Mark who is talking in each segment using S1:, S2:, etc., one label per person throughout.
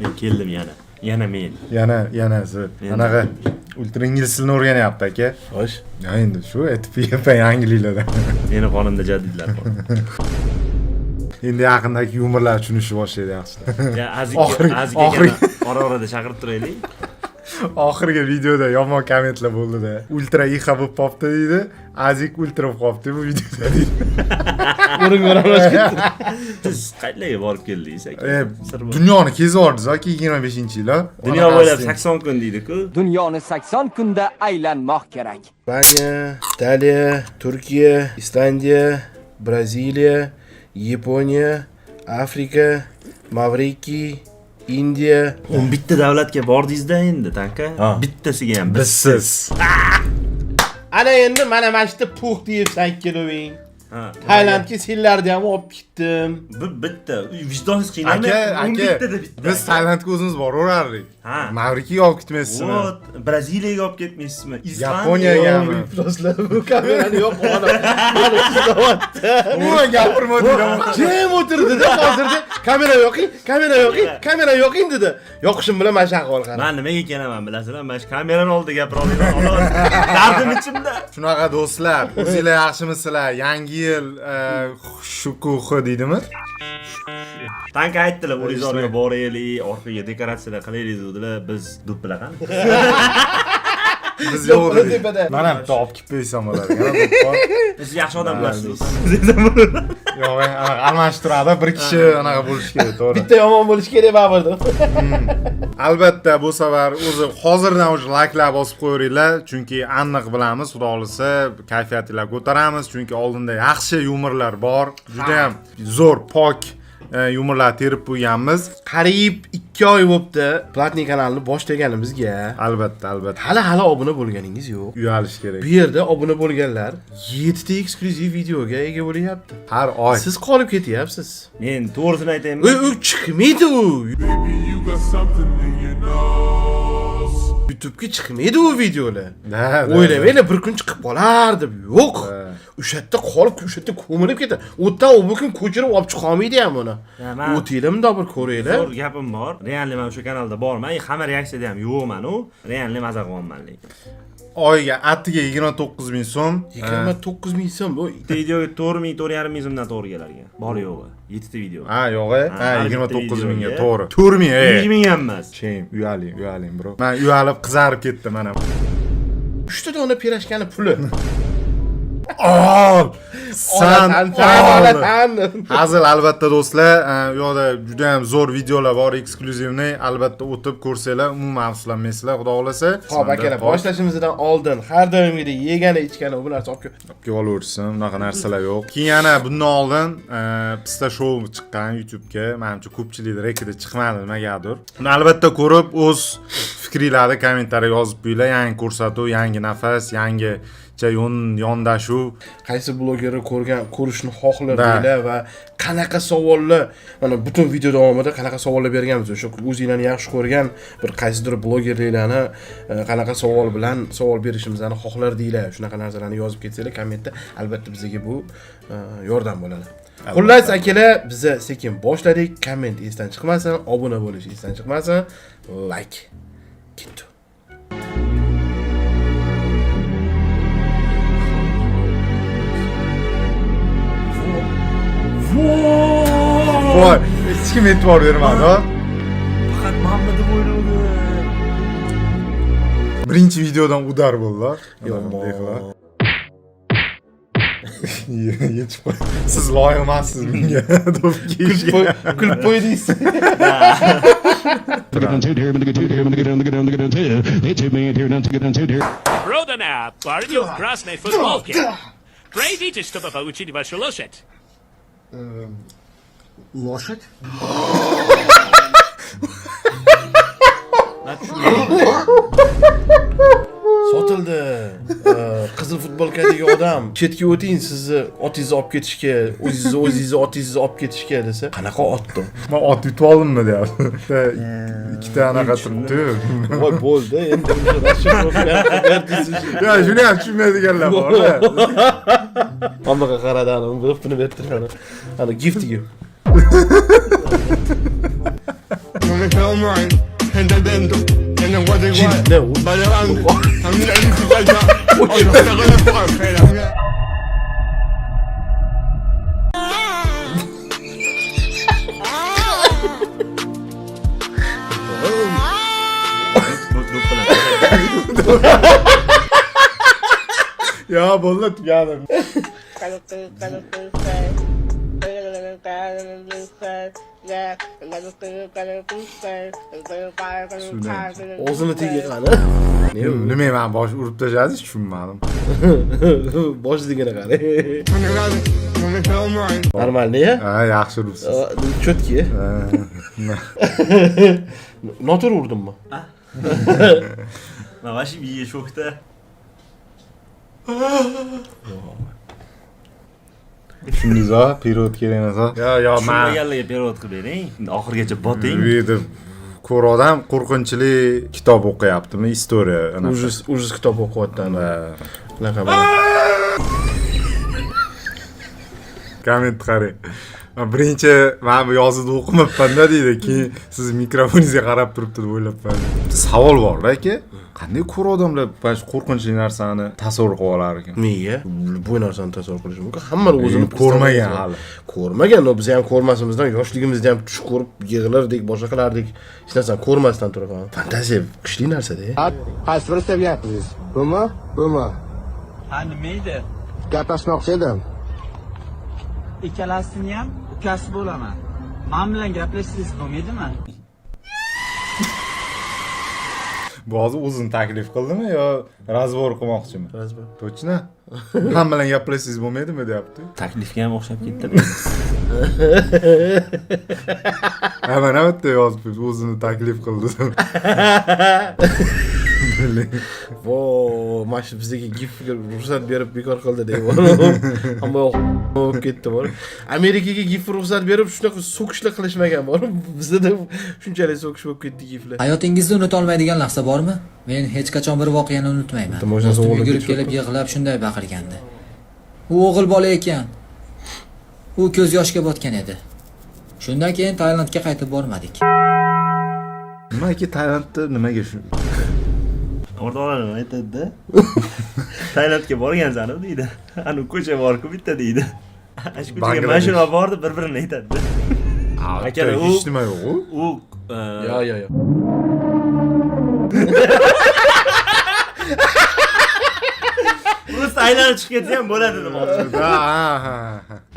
S1: Men keldim yana. Yana men.
S2: Yana siz. Anaqa ultra ingliz tilini o'rganyapti aka.
S1: Xo'sh.
S2: Ya endi shu aytib berayapman yangiliklardan.
S1: Meni qonimda jadidlar bor.
S2: Endi yaqindagi yumorlar tushunishni boshlaydi yaxshi.
S1: Ya Azizga ora-orada chaqirib turaylik.
S2: Oxirgi videoda yomon kommentlar bo'ldi-da. Ultra ixa bo'lib qopti deydi. Azik ultra bo'lib qopti bu videoda deydi.
S1: Siz qayerlarga borib keldingiz aka?
S2: Dunyoni kezib yordingiz aka 25-yillar.
S1: Dunyo bo'ylab 80 kun deydi-ku.
S3: Dunyoni 80 kunda aylanmoq kerak.
S4: İspanya, İtalya, Türkiye, İslandiya, Braziliya, Yaponiya, Afrika, Mavriki, Indiya.
S1: 11 ta davlatga bordingiz-da endi, tanka. Bittasiga ham
S2: Bizsiz.
S4: Ana endi mana shu puh deyibsan kelavering. Tailandga senlarni ham olib ketdim.
S1: Bitta vijdonsiz qiynalmay.
S2: Aka, biz Tailandga o'zimiz boraverardik. Mavrikiga olib ketmaysizmi?
S1: Braziliyaga olib ketmaysizmi?
S2: Yaponiyaga ham.
S4: Proslar bu kamerani yo'q mana ishlayapti.
S2: Umuman gapirma deyman.
S4: Jim o'tirdi-da hozirda kamera yo'qing dedi. Yo'qishim bilan mana shu ahvol qarang.
S1: Men nimaga kelaman bilasizlar? Mana shu kamerani oldida gapira olmayman. Xolos. Dardim ichimda.
S2: Shunaqa do'stlar, o'zingizlar yaxshimisizlar? Yangi yil shukuhi deydimi?
S1: Tanka aytdilar, Urizorga boraylik, orqaga dekoratsiyalar qilaylik dedilar. Biz do'ppilar qani?
S2: Biz yo'q dedik. Mana bitta olib kelib qo'ysam bo'ladi.
S1: Siz yaxshi odamlarsiz.
S2: Yo'q, almashtiradi, bir kishi anaqa bo'lishi kerak, to'g'ri.
S4: Bitta yomon bo'lish kerak baribir.
S2: Albatta bu safar o'zi hozirdan o'sha layklar bosib qo'yinglar, chunki aniq bilamiz, xudo xolisa kayfiyatlar ko'taramiz, chunki oldinda yaxshi yumorlar bor, juda ham zo'r, pok yumorlar terib qo'yganmiz.
S4: Qariyb 2 oy bo'libdi Platniy kanalni boshlaganimizga.
S2: Albatta.
S4: Hali obuna bo'lganingiz yo'q.
S2: Uyalish kerak.
S4: Bu yerda obuna bo'lganlar 7 ta eksklyuziv videoga ega bo'lyapti.
S2: Har oy.
S4: Siz qolib ketyapsiz.
S1: Men to'g'risini aytaymi?
S4: U chiqmaydi u. YouTube'ga chiqmaydi u videolar. O'ylamanglar bir kun chiqib qolar deb. Yo'q. O'sha yerda qolib, o'sha yerda ko'milib ketadi. O'tdan u kun ko'chirib olib chiqa olmaydi ham uni. O'tinglarmi bir ko'ringlar.
S1: Zo'r gapim bor. Realni men o'sha kanalda borman. Hamma reaksiyada ham yo'qman u. Realni maza qilyapman lekin.
S2: Oyga atiga 29000 so'm.
S4: 29000 so'm bu.
S1: Videoga 4000, 4500 so'mdan to'g'ri kelarkan. Bor yo'g'i. 7 ta video.
S2: Yo'q-e. 29000 ga to'g'ri. 4000
S1: 2000 ham emas.
S2: Chem, uyaling bro. Men uyalib qizarib ketdim mana.
S4: 3 ta dona pirashkani puli.
S2: Hazil albatta do'stlar, u yoqda juda ham zo'r videolar bor, eksklyuzivni, albatta o'tib ko'rsanglar, umuman afsuslanmaysizlar, xudo xolasa.
S4: Xo'p akalar, boshlashimizdan oldin har doimgidek yegani ichgani bu narsa olib
S2: kelaversin, unaqa narsalar yo'q. Keyin yana bundan oldin Pista Show chiqqan YouTube'ga, menimcha ko'pchiliklar rekida chiqmadi nimagadir. Uni albatta ko'rib, o'z fikringlarni kommentariyaga yozib qo'yinglar. Yangi ko'rsatuv, yangi nafas, yangi yondashuv,
S4: qaysi blogerni ko'rishni xohlardinglar va qanaqa savollar, mana butun video davomida qanaqa savollar berganmiz, o'sha o'zinglarni yaxshi ko'rgan bir qaysidir blogerlarni qanaqa savol bilan savol berishimizni xohlardinglar, shunaqa narsalarni yozib ketsanglar kommentda, albatta bizga bu yordam bo'ladi. Xullas akalar, biz sekin boshladik. Komment esdan chiqmasin, obuna bo'lish esdan chiqmasin, like ketdi.
S2: Voy, hech kim e'tibor bermadi.
S1: Faqat Muhammad deb o'yladim.
S2: Birinchi videodan udar bo'ldilar. Yetib qo'y. Siz loyiq emassiz bunga.
S4: Kulib qo'ydingiz.
S5: Rodana, Barrio Krasny Futbolki. Пройдите, чтобы получить вашу лошадь.
S4: Лошадь? Sotildi. Qizil futbolkadagi odam chetga o'ting, sizni otingizni olib ketishga, o'zingizni otingizni olib ketishga desa, qanaqa otdi?
S2: Men ot yutib oldimmi deyapti. Ikkita anaqa turibdi.
S4: Voy bo'ldi, endi
S2: Ya, shuni ham tushunmaydiganlar bor.
S4: Hammaga qaradi, buni bertirgan. Ana gift.
S6: feel mine. Gente dentro, tienen cuatro igual.
S4: Ne o?
S6: Va adelante, también hay dificultad. Oye, no te acuerdas por espera.
S2: Ya bo'ldi tugadi.
S4: Og'zini tegi qani. Ne o?
S2: Nima men bosh urib tashladingiz tushunmadim.
S4: Boshligini qani.
S6: No me feel mine.
S4: Normal ne?
S2: Ha, yaxshi uribsiz.
S4: Chotki.
S2: Ha.
S4: Notur urdimmi?
S1: Man vashi biye shokda.
S2: Tushundingiz-a? Periyod kerak emas-a? Yo, men
S1: Tushunmaganlarga perevod qilib bering. Oxirigacha boting.
S2: bu yerda ko'r odam qo'rqinchli kitob o'qiyaptimi? Istoriya.
S4: Ujuz kitob o'qiyaptan.
S2: Ha.
S4: Bunaqa.
S2: Komment qarang. Birinchi men bu yozuvni o'qimabman-da deydi, keyin siz mikrofoningizga qarab turibdi deb o'ylabman. Savol bor-da aka. Qanday ko'r odamlar mana shu qo'rqinchli narsani tasavvur qilib olar ekan?
S4: Nega? Bu narsani tasavvur qilish mumkin. Hamma o'zini
S2: ko'rmagan hali.
S4: Ko'rmagan, biz ham ko'rmasimizdan yoshligimizda ham tush ko'rib yig'lardik, boshqa qilardik. Hech narsani ko'rmasdan turib. Fantaziya kuchli narsa-da.
S6: Qaysi biri sevyapsiz? Bumi? Bumi?
S7: Ha, nima edi?
S6: Gaplashmoqchi edim.
S7: Ikkalasini ham ukasi bo'laman. Men bilan gaplashsangiz bo'lmaydimi?
S2: Bu hozir o'zini taklif qildimi yo razbor qilmoqchimi?
S4: Razbor.
S2: Точно? Men bilan gaplashsangiz bo'lmaydimi deyapti.
S1: Taklifga ham o'xshab ketdi.
S2: Ha, mana bu yerda yozib o'zini taklif qildi.
S4: Vo, mana shu bizga gifga ruxsat berib bekor qildi deyman. Hamma o'qib ketdi bor. Amerikaga gif ruxsat berib shunaqa so'kishlar qilishmagan bor. Bizda shunchalik so'kish bo'lib ketdi giflar.
S8: Hayotingizda unuta olmaydigan lahza bormi? Men hech qachon bir voqeani unutmayman. Do'stim yugurib kelib yig'lab shunday baqirgandi. U o'g'il bola ekan. U ko'z yoshga botgan edi. Shundan keyin Tailandga qaytib bormadik.
S2: Nimaga Tailandda nimaga shu?
S1: O'rtoqlarim aytadi-da. Tailandga borgansan deydi. Ani ko'cha bor-ku bitta deydi. Shu ko'chaga mashina bordi, bir-birini aytadi. Akalar, u
S2: hech nima yo'q-ku.
S1: U
S4: Yo.
S1: Rus aylanib chiqib ketsa ham bo'ladi demoqchi.
S2: Ha.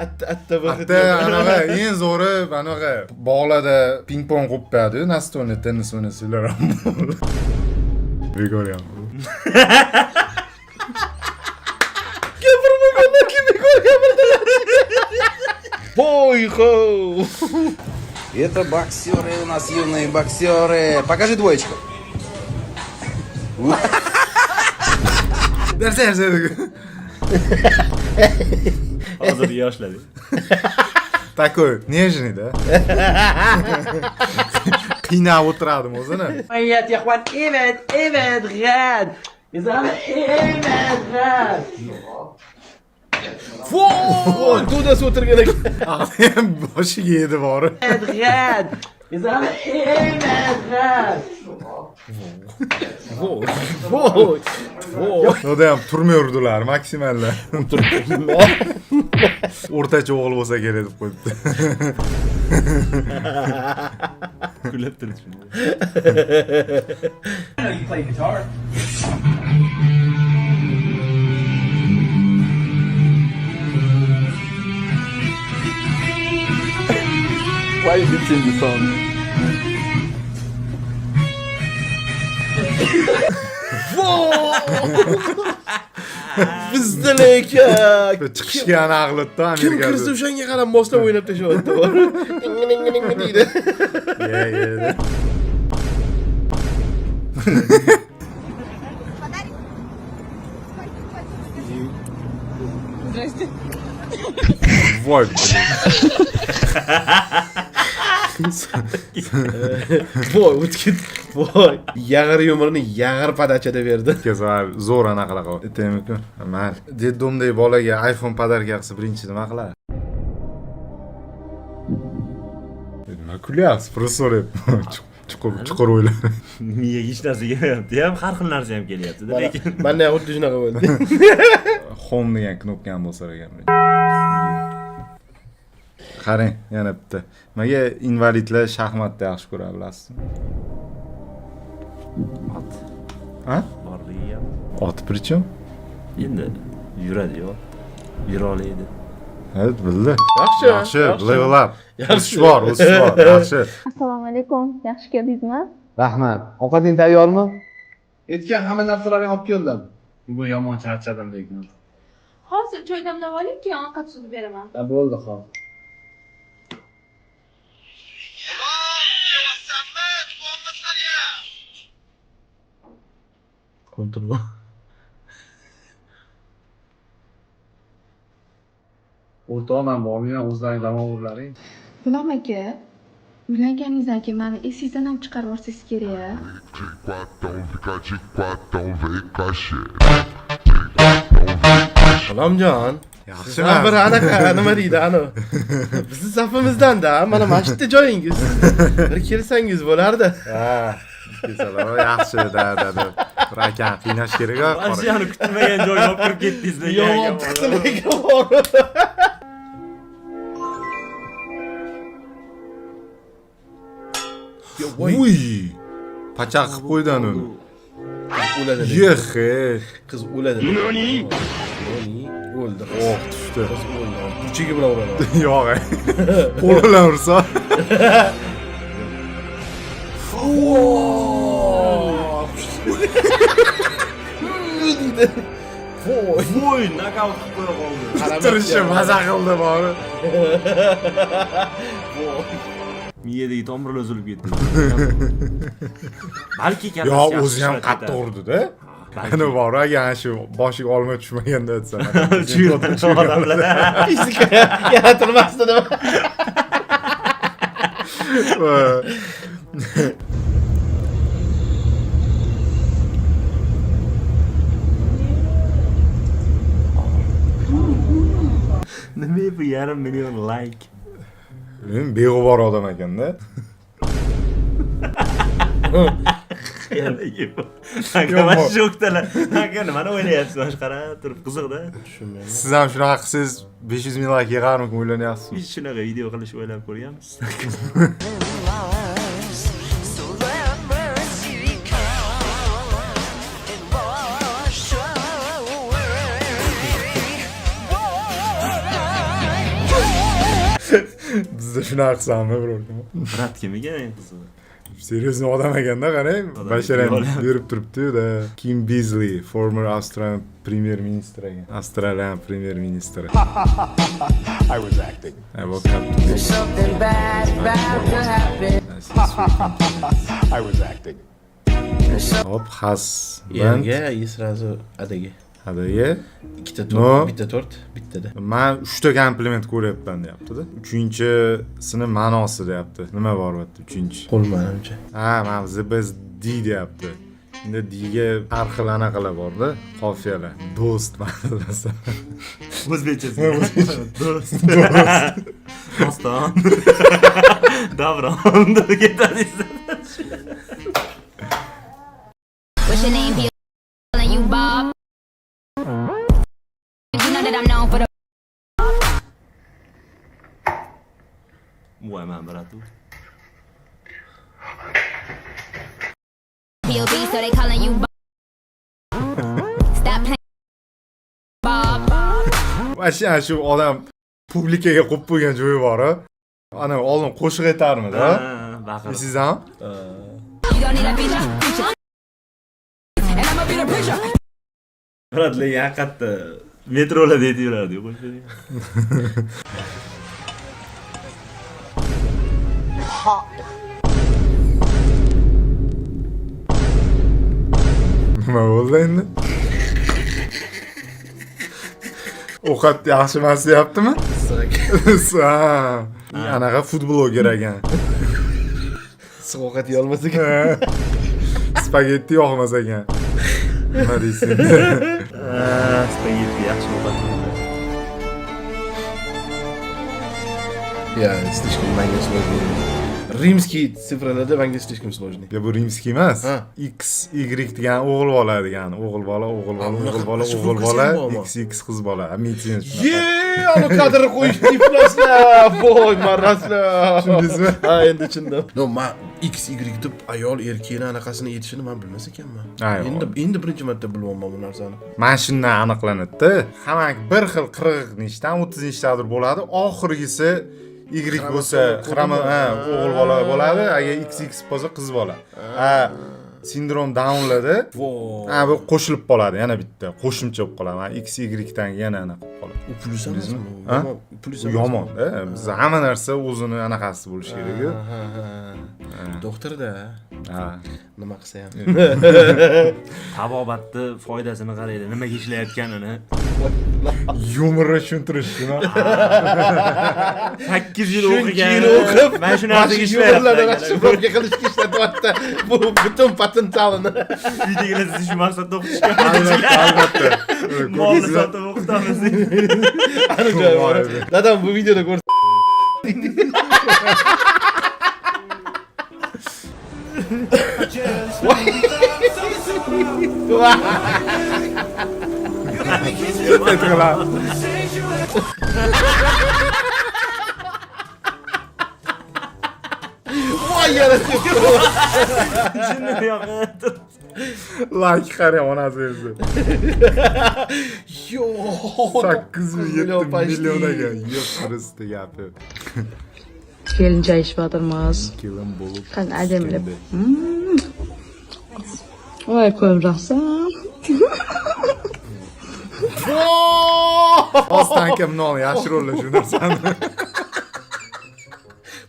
S4: Atta
S2: Hatta anaqa eng zo'ri anaqa bog'larda ping-pong qo'yadi, nastolni tennis o'ynasanglar ham. Bekor ham.
S4: Gapirmaganlar kim bekor gapirdilar. Voy ho.
S9: Это боксеры у нас юные боксеры. Покажи двоечку.
S2: Narsa.
S1: Hozir yoshladi.
S2: Такой нежный-da. Qiynab o'tiradim o'zini.
S7: Mayat yaxwan, evet, rad. Izami, evet, rad.
S4: Voy, to'dasi o'tirgan ekan.
S2: Ham boshiga yedi bori.
S7: Rad. Izami, evet, rad.
S4: Voy.
S2: Unda ham turmay urdilar, maksimallar. O'rtacha o'g'il bo'lsa kerak deb qo'yibdi.
S1: Kulib turibdi.
S7: You play guitar?
S3: Why did you sing the song?
S4: Bizdan ekan.
S2: Chiqishga aqlitda
S4: Kim
S2: Amerikada.
S4: kirsa o'shanga qarab moslab o'ynab tashlayapti. Deydi.
S2: Yeah. Voy.
S4: Voy, o'tkit. Voy, yag'ir yumrini yag'ir padachada berdi.
S2: Kezar zo'r anaqa qilib. Aytaymi-ku? Mal. Deddomdek bolaga iPhone podarka qilsa birinchi nima qiladi? Nima kulyapsiz, professor? chuqur o'ylar.
S1: Miyaga hech narsa kelmayapti ham, har xil narsa ham kelyapti-da, lekin
S4: Manda ham xuddi shunaqa bo'ldi.
S2: Home degan knopkani bosar ekanman. Qarang, yana bitta. Menga invalidlar shaxmatda yaxshi ko'ra bilasizmi? Ha?
S1: borligi ham.
S2: Ot prichim?
S1: Endi yuradi-yu. Yura oladi.
S2: Ha, bildi.
S4: Yaxshi.
S2: Yaxshi, level up.
S4: Yaxshi.
S2: O'sish bor, yaxshi.
S10: Assalomu alaykum. Yaxshi keldingizmi?
S9: Rahmat. Ovqating tayyormi?
S6: Aytgan hamma narsalaringni olib keldim. Bugun yomon charchadim lekin.
S10: Hozir choy damlab oling, keyin ovqat suzib beraman.
S6: Bo'ldi, xo'p.
S4: Kontrol.
S6: O'rtoqman bormayman, o'zlaring damovrlaring.
S10: Gunom aka, uylanganingizdan keyin meni esingizdan ham chiqarib yuborsangiz kerak.
S4: Salomjon.
S2: Yaxshiman.
S4: Bir anaqa nima deydi, ana. Bizni safimizdan-da, mana mana shu yerda joyingiz. Bir kelsangiz bo'lardi.
S2: Ha. Kesalar, yaxshi da. Bir akani qiynash kerak-ku.
S1: Ashiyani kutilmagan joyga olib kirib ketdingiz-da.
S4: Yomon qilmaga bor.
S2: Uy! Pachaq qilib qo'ydan uni.
S4: O'ladi.
S2: Yexe.
S4: Qiz o'ladi. Noni? O'ldi.
S2: Oh, tushdi.
S4: Qiz o'ldi. Burchagi bilan uradi.
S2: Yo'q. Qo'l bilan ursa.
S1: Voy, nokaut qilib qo'ya qoldi.
S2: Tirishi maza qildi bori.
S1: Miyadagi tomirlar uzilib ketdi. Balki
S2: Yo, o'zi ham qattiq urdi-da. Ana bor, agar shu boshiga olma tushmaganda aytsam.
S1: odamlar.
S4: Fizika yaratilmasdi nima?
S1: Nima bu 1,5 million like?
S2: Men beg'ubor odam ekanda.
S1: Mana shokdalar. Aka nimani o'ylayapsiz? Mana qarab turib qiziqda.
S2: Siz ham shunaqa qilsangiz 500 ming like yig'armikin o'ylanyapsizmi?
S1: Hech shunaqa video qilish o'ylab ko'rganmiz.
S2: Bizda shunaqa qilsammi birovga?
S1: Brat kim ekan eng qizig'i?
S2: Seriyozli odam ekanda, qarang. Basharang
S1: yo'q.
S2: berib turibdi-da. Kim Beazley, former Australian Premier Minister ekan. Australian Premier Minister.
S3: I was acting.
S2: Welcome to this.
S3: I was acting.
S2: Hop, has.
S4: Yerga, sразу adagi.
S2: Hadaga.
S4: Ikkita
S2: No.
S4: to'rt, bitta to'rt, bittada.
S2: Men 3 ta kompliment ko'ryapman deyapti-da. 3-sini ma'nosi deyapti. Nima bor bu yerda 3-chi?
S4: Qo'l menimcha.
S2: Ha, men biz D deyapti. Endi D-ga har xil anaqalar bor-da, qofiyalar. Do'st ma'nosi.
S1: O'zbekchasi. Do'st. Doston. Davron. Ketadingiz.
S10: What's your name? Calling you Bob. You know that I'm known for the
S1: Voy, man, bratu.
S10: POB, so they calling you Bob. Stop playing Bob.
S2: Mana shu odam publikaga qo'yib qo'ygan joyi bor-a. Ana oldin qo'shiq aytarmidi-a?
S1: Baqirib.
S2: Siz ham?
S10: You don't need a preacher. And I'ma be the preacher.
S1: Brat, lekin haqiqatda metrolarda aytib yuradi-yu, qo'shadi.
S2: Nima bo'ldi endi? Ovqat yaxshi emas deyaptimi? Ha. Anaqa futbloger ekan.
S4: Issiq ovqat yeyolmas ekan.
S2: Spagetti yoqmas ekan. Nima deysiz?
S1: Spagetti yaxshi bo'ladi.
S4: Я слишком много сегодня Римский sifrlarda menga слишком сложный.
S2: Ya bu rimskiy emas.
S4: Ha.
S2: X Y degan o'g'il bola degani. O'g'il bola, o'g'il bola, o'g'il bola, o'g'il bola, XX qiz bola. Meditsina
S4: Ye, ana kadrni qo'yishni ifloslar. Voy, marraslar.
S2: Tushundingizmi?
S4: Ha, endi tushundim. No, men XY deb ayol erkakni anaqasini aytishini men bilmas ekanman. Endi birinchi marta bilyapman bu narsani.
S2: Mana shundan aniqlanadi. Hamma bir xil 40 nechdan 30 nechtadir bo'ladi. Oxirgisi Y bo'lsa, xrama, o'g'il bola bo'ladi, agar XX bo'lsa qiz bola. Sindrom Down'larda bu qo'shilib qoladi, yana bitta qo'shimcha bo'lib qoladi. XY dan yana anaqa qilib qoladi.
S4: U plus emasmi? Plus
S2: Yomon-da. Biz hamma narsa o'zini anaqasi bo'lishi kerak-ku.
S4: Doktorda.
S2: Ha.
S4: Nima qilsa ham.
S1: Tabobatni foydasini qaraydi, nimaga ishlayotganini.
S2: Yumorni tushuntirish-ku.
S1: 8 yil o'qigan. Men shu narsaga ishlayapman.
S4: Shifrovka qilishga ishlatyapti. Bu butun potensialini.
S1: Uydagilar sizni shu maqsadda o'qitishgan.
S2: Albatta.
S1: Molni sotib o'qitamiz.
S4: Dadam bu videoda ko'r. Voy yaratib.
S1: Jinni yoqadi.
S2: Like qarang onasi.
S4: Yo,
S2: 8-7 millionaga yo'q qirsti gapi.
S11: Kelincha ishbadirmiz.
S2: Kelin bo'lib.
S11: Qani ademlab. Voy ko'mrasan.
S2: Ostanka mnon yashirollar shu narsani.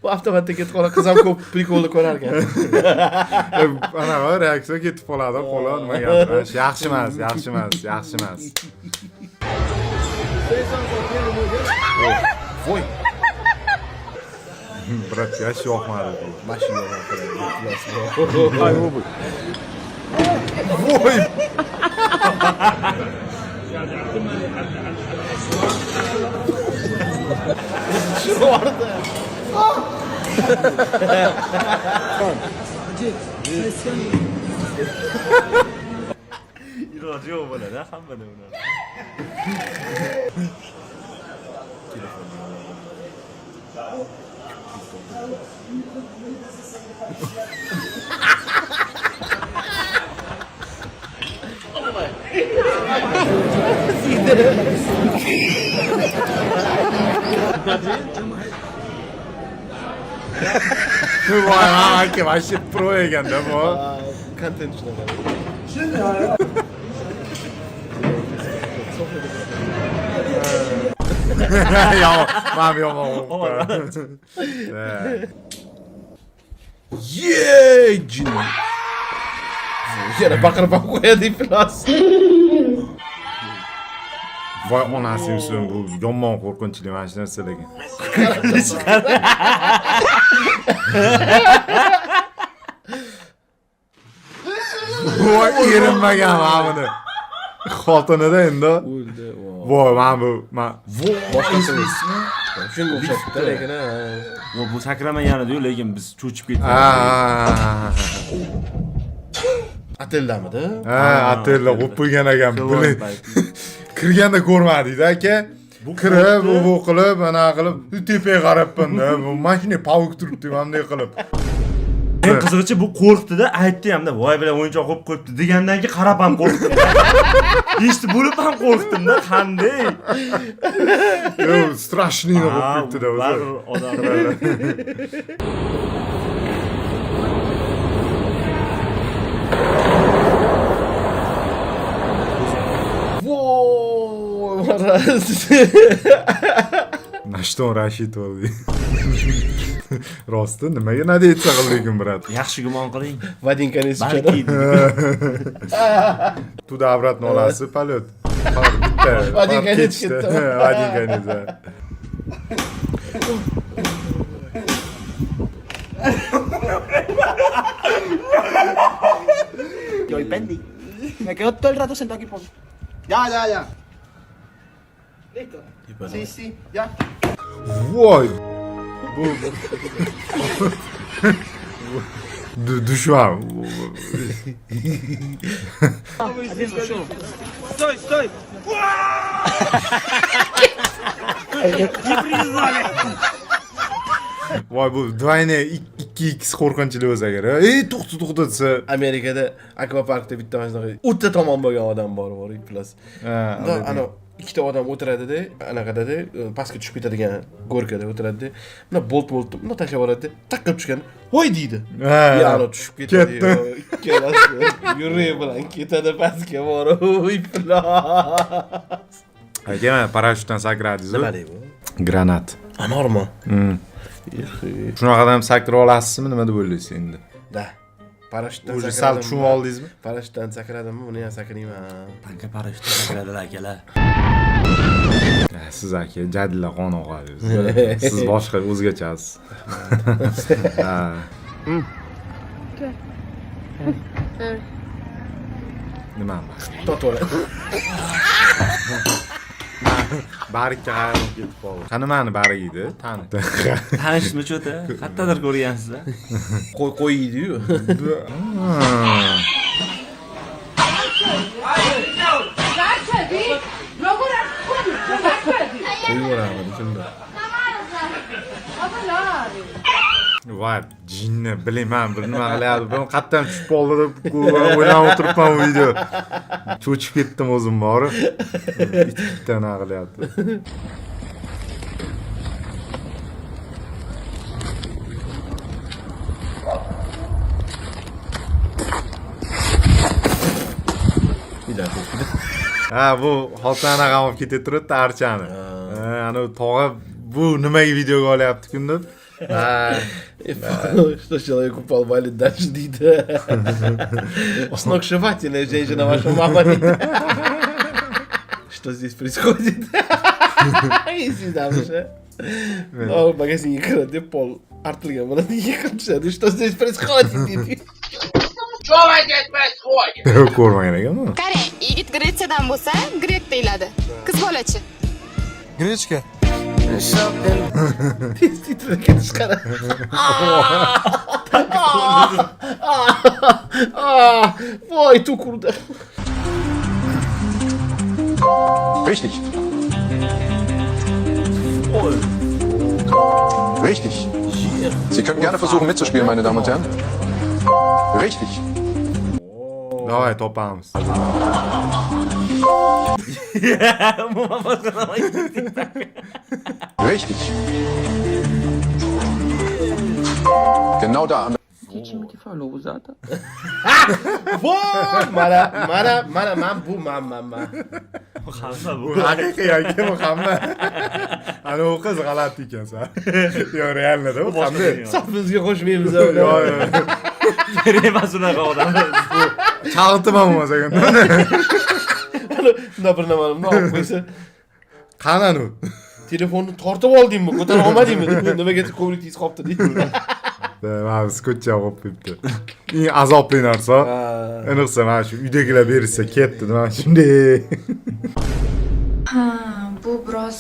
S4: Bu avtomatda ketib qoladi, qiz ham ko'p prikolni ko'rar ekan.
S2: Ana reaksiya ketib qoladi, qo'li nima gapirish. Yaxshi emas, yaxshi emas, yaxshi emas.
S4: Voy.
S2: Brat, yash yo'qmadi bu.
S4: Mashinaga
S2: Ay bu. Voy.
S4: Shu orada.
S1: Iloji yo'q bo'ladi, hammada buni.
S2: Voy, aka, вообще pro ekanda bu.
S4: Kontent shunaqa.
S2: Ya, mam yomon.
S4: Yey, jin. Yana baqirib qo'yadi iflos.
S2: Voy, onasi uchun bu yomon qo'rqinchli mana shu narsalarga. Voy, erinmagan mana buni. Xotinida endi.
S4: O'ldi.
S2: Voy, mana bu,
S4: Boshqasi ismi? Shunga o'xshatdi, lekin
S1: Bu sakramaganidiyu, lekin biz cho'chib ketdik.
S4: Ateldamidi?
S2: Atella qo'yib qo'ygan ekan. Buni kirganda ko'rmadingiz aka. Kirib, bu qilib, ana qilib, tepaga qarabman-da. Bu mashina pavuk turibdi, bunday qilib.
S1: Men qizig'ichi bu qo'rqdi-da, aytdi hamda, voy bilan o'yinchoq qo'yib qo'yibdi degandan keyin qarab ham qo'rqdim. Eshitib bo'lib ham qo'rqdim-da, qanday?
S2: Yo, strashniy qo'yib qo'yibdi-da o'zi.
S1: Baribir odamlar.
S4: Voy, maraz.
S2: Nashton Rashid bo'ldi. Rosti, nimaga nada aytsa qildim, brat.
S1: Yaxshi gumon qiling.
S4: Vadinkani
S1: Balki.
S2: Tu davratni olasiz, polyot. Bitta.
S4: Vadinkani ketdi.
S2: Vadinkani.
S7: Yo, Pendi. Me quedo todo el rato sentado aquí por. Ya. ¿Listo? Sí, ya.
S2: Voy. Dushman.
S7: Стой, стой!
S2: Voy bu двойне 2x qo'rqinchli bo'lsa kerak. To'xta desa.
S4: Amerikada akvaparkda bitta mana shunaqa o'ta tomon bo'lgan odam bor, plus. Ana ikkita odam o'tiradi-da, anaqada-da, pastga tushib ketadigan gorkada o'tiradi-da. Buni bolt buni tashlab yuboradi-da, taqqib tushgan. "Voy" deydi. Yana tushib ketadi. Ikkalasi yurib bilan ketadi pastga borib. Iflos.
S2: Aka, parashyutdan sakradingiz.
S4: Nima deydi bu?
S2: Granat.
S4: Anormi?
S2: Shunaqadan sakrab olasizmi, nima deb o'ylaysiz endi?
S4: Da. Parashyutdan
S2: O'zi sal tushunib oldingizmi?
S4: Parashyutdan sakradimmi? Buni ham sakrayman.
S1: Tanka parashyutdan sakradilar akalar.
S2: Siz aka jadilla qon og'adingiz. Siz boshqa o'zgachasiz. Ha. Nima?
S4: To'g'ri.
S2: Barikka qayerga ketib qoldi. Qani meni bariydi, tani.
S1: Tanishmi cho'ta? Qayerdadir ko'rgansiz-a?
S4: Qo'ydi-yu.
S2: Voy, jinni bilaman, bir nima qilyapti. Ben qatdan tushib qoldi deb o'ylab o'tiribman bu video. Cho'chib ketdim o'zim borib. Itdan qilyapti. Ha, bu xotana g'am olib ketib turibdi archani. Ana tog'a bu nimaga videoga olyapti kun deb.
S4: Что человек упал, валит дальше, Дида. Сногсшибательная женщина, ваша мама. Что здесь происходит? Если дальше. В магазине крадет пол. Артлига, она не ехала. Что здесь происходит?
S7: Что здесь происходит?
S2: Ko'rmagan ekanmi?
S10: Qarang, yigit Gretsiyadan bo'lsa, grek deyiladi. Qiz bola-chi?
S6: Grechka.
S4: Tez titrayotgan chiqadi. Voy, to'kurdi.
S3: Richtig. Richtig. Sie können gerne versuchen mitzuspielen, meine Damen und Herren. Richtig.
S2: Davay topamiz.
S3: Richtig. Genau da.
S4: Voy, mana bu mamma.
S2: Haqiqiy aka bu hamma. Ana u qiz g'alati ekansan. Yo, realda bu qanday?
S4: Safimizga qo'shmaymiz.
S1: Emas unaqa odam.
S2: Chalg'itman bo'lmasa ekan.
S4: Bunda bir nima olib qo'ysa,
S2: Qani u?
S4: telefonni tortib oldingmi, ko'tara olmadingmi? Nimaga ko'riktingiz qolibdi deydi.
S2: Mana skotcha olib qo'yibdi. Eng azobli narsa. Aniqsa mana shu uydagilar berishsa ketdi, mana shunday.
S11: Ha, bu biroz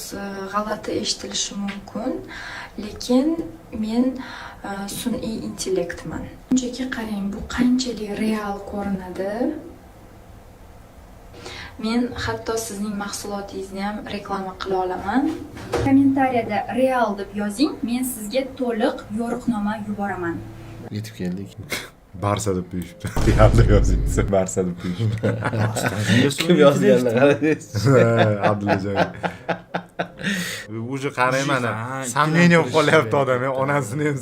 S11: g'alati eshitilishi mumkin, lekin men sun'iy intellektman. Shunchaki qarang, bu qanchalik real ko'rinadi. Men hatto sizning mahsulotingizni ham reklama qila olaman. Kommentariyada real deb yozing, men sizga to'liq yo'riqnoma yuboraman.
S4: Yetib keldik.
S2: Barsa deb qo'yishibdi. Realda yozingsa Barsa deb qo'yishibdi.
S4: Kim yozganini qaraysiz.
S2: Abdullajon. Уже qarayman, samleniya qolyapti odam, onasini ham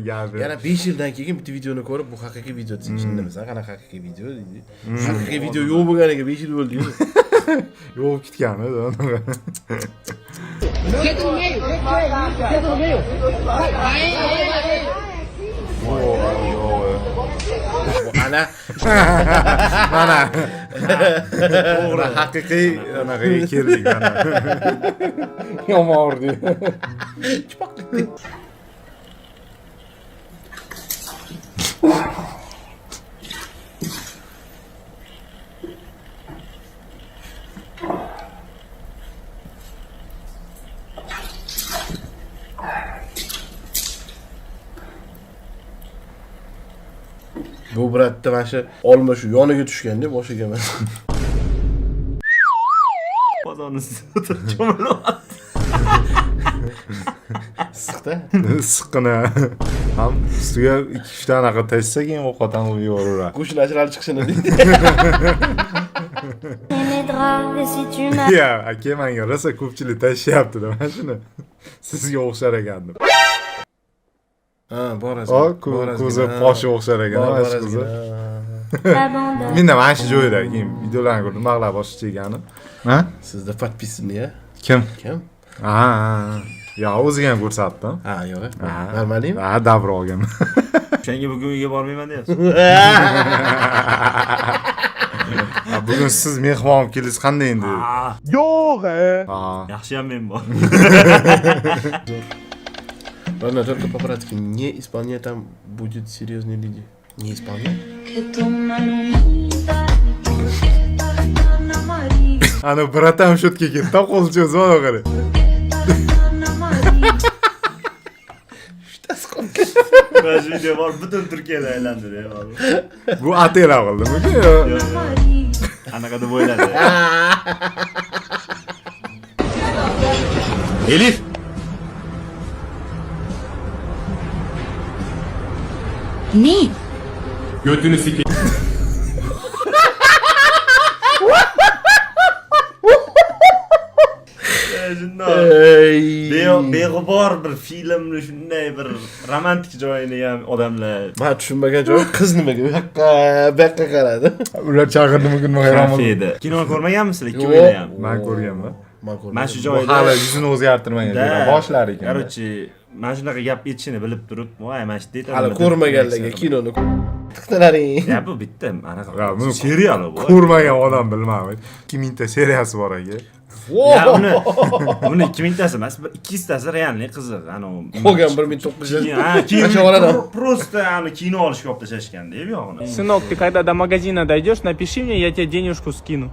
S2: gapi.
S4: Yana 5 yildan keyin bitta videoni ko'rib, bu haqiqiy video deb tushundimsan. Qanaqa haqiqiy video deydi. Haqiqiy video yo'q bo'lganiga 5 yil bo'ldi-yu.
S2: Yo'q ketgan.
S4: Ana
S2: mana to'g'ri haqiqiy anaqa keldik mana. Yomon urdi.
S4: Bu bratda mana shu olma shu yoniga tushganda boshiga emas.
S1: Bozorni o'tirib cho'milyapti.
S4: Issiqda.
S2: Issiqqina. Ham ustiga 2-3 ta anaqa tashsa keyin ovqatdan u yoraveradi.
S4: Qo'shni ajralib chiqishini deydi.
S2: Ya, aka menga rosa ko'pchilik tashyapti-da mana shuni. Sizga o'xshar ekandim.
S4: Ha, borazi.
S2: O, ko'zi qoshi o'xshar ekan, mana shu qizi. Menda mana shu joyda keyin videolarni ko'rdim, mag'lab boshqa ekani. Ha?
S4: Sizda подписанный-ya?
S2: Kim?
S4: Kim?
S2: Ha. Ya, o'ziga ham ko'rsatdim.
S4: Ha, yo'q. Normalmi?
S2: Ha, davr olganman.
S1: O'shanga bugun uyga bormayman deyapsiz.
S2: Bugun siz mehmon olib kelasiz qanday endi?
S6: Yo'q.
S1: Yaxshi ham men bor.
S4: Ладно, только по-братски. Не исполнять там будет серьезные люди. Не исполнять?
S2: Ana bratam shotga ketdi, qo'l cho'zib qara.
S1: Mana shu video bor, butun Turkiyada aylandi deyapman.
S2: Bu atela qildimi?
S1: Anaqa deb o'yladi.
S6: Elif.
S10: Ne?
S6: Götünü sikeyim.
S1: Beg'ubor bir filmni shunday bir romantik joyini ham odamlar
S4: Men tushunmagan joy qiz nimaga bu yoqqa qaradi.
S2: Ular chaqirdimi kun hayron bo'ldim.
S1: kafeda. Kino ko'rmaganmisizlar ikkovinglar ham?
S2: Men ko'rganman.
S1: Mana shu joyda
S2: Hali yuzini o'zgartirmagan boshlar ekan.
S1: Короче, mana shunaqa gap yetishini bilib turib, voy mana shu deydi.
S4: Hali ko'rmaganlarga kinoni tiqtilaring.
S1: Ya bu bitta anaqa.
S2: Buni
S1: serial bu.
S2: Ko'rmagan odam bilmayman. 2000 ta seriyasi bor aka.
S1: Ya uni 2000 tasi emas, 200 tasi realniy qiziq.
S4: Qolgan 1900.
S1: Ha, keyin просто kino olishga olib tashlashganda, bu yog'ini.
S5: Сынок, ты когда до магазина дойдешь, напиши мне, я тебе денежку скину.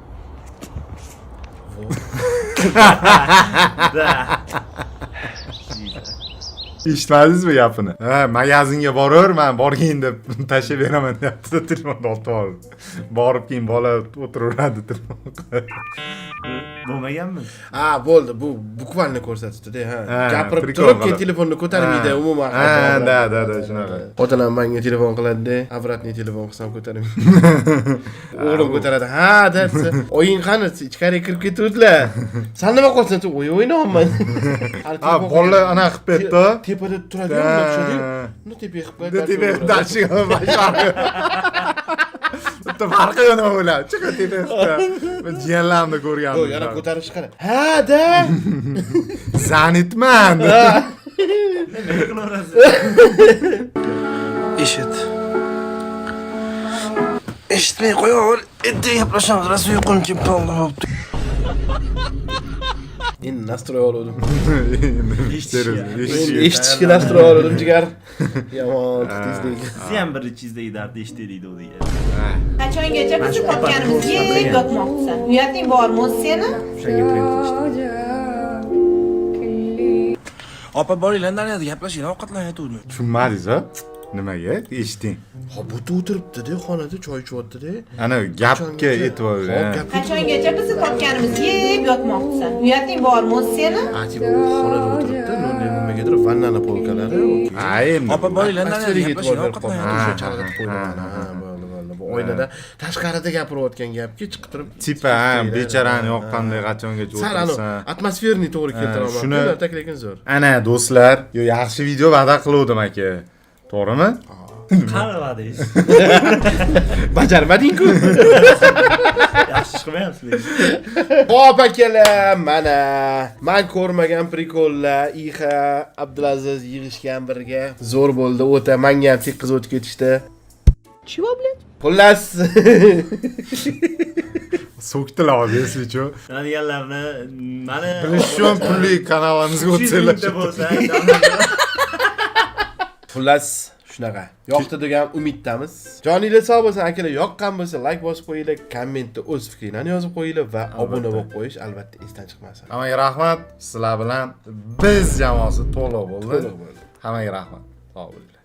S2: Eshitmadingizmi gapini? Ha, magazinga boraverman, borgin deb tashlab beraman deyapti, telefonni olib olib. Borib keyin bola o'tiraveradi telefonga.
S1: Bo'lmaganmi?
S4: Ha, bo'ldi. Bu bukvalni ko'rsatdi-da, ha. Gapirib turib, keyin telefonni ko'tarmaydi, umuman.
S2: Ha, da, shunaqa.
S4: Xotinim menga telefon qiladi-da, avratni telefon qilsam ko'tarmaydi. O'g'lim ko'taradi. Ha, desa, "O'yin qani? Ichkariga kirib ketuvdilar. Sen nima qilsan? O'ynayapman."
S2: Ha, bola ana qilib ketdi.
S4: Tepada turadigan o'xshadi. Uni tepaga qilib qo'ydi.
S2: Tepaga dashiga bashar. Bitta farqi yo'q nima bo'ladi? Chiqa tepaga. Men jiyanlarimni ko'rganman.
S4: Yo'q, yana ko'tarish qara. Ha, da.
S2: Zanitman.
S4: Eshit. Eshitmay qo'yaver. Endi gaplashamiz. Rosa uyqum kelib qoldi. Endi nastroy oldim. Eshitishga nastroy oldim jigar. Yomon tezlik.
S1: Siz ham bir ichingizdagi dardni eshitaylik deydi.
S11: Qachongacha bizni topganimizga yotmoqchisan? Uyating bormi o'zi seni?
S9: Opa boringlar, naryoqda gaplashing, ovqatlanib aytuvdim.
S2: Tushunmadingiz-a? Nimaga? Eshiting.
S4: Ha, bu o'tiribdi-da, xonada choy ichayotdi-da.
S2: Ana gapga e'tibor bering.
S11: Qachongacha bizni topganimizga yotmoqchisan? Uyating bormi o'zi seni?
S4: Ha, bu xonada o'tiribdi, nimagadir vannani polkalari.
S2: Ha, endi.
S9: Opa boringlar, naryoqda gaplashing, ovqatlanib aytuvdim.
S4: Chalg'itib qo'ydim. Ha, bo'ldi. Bu oynada tashqarida gapirayotgan gapga chiqib turib,
S2: Tipa, bechorani yoqqanday qachongacha o'tirsan.
S4: atmosferni to'g'ri keltira olmayapti, lekin zo'r.
S2: Ana do'stlar, yaxshi video va'da qiluvdim aka. To'g'rimi?
S1: Qani va'dangiz?
S4: Bajarmading-ku.
S1: Yaxshi chiqmayapsiz.
S4: Hop akalar, mana men ko'rmagan prikollar Ixa, Abdulaziz yig'ishgan birga. Zo'r bo'ldi, o'ta menga ham tekkiz o'tib ketishdi. Chivo, bled? Xullas.
S2: So'kdilar o'zingizchu.
S1: Deganlarni mana
S2: Bilish uchun pulli kanalimizga o'tsanglar. Xullas,
S4: shunaqa. Yoqdi degan umiddamiz. Joninglar sog' bo'lsin akalar, yoqqan bo'lsa like bosib qo'yinglar, kommentda o'z fikringlarni yozib qo'yinglar va obuna bo'lib qo'yish albatta esdan chiqmasin.
S2: Hammaga rahmat. Sizlar bilan biz jamoasi to'liq bo'ldi. Hammaga rahmat. Sog' bo'linglar.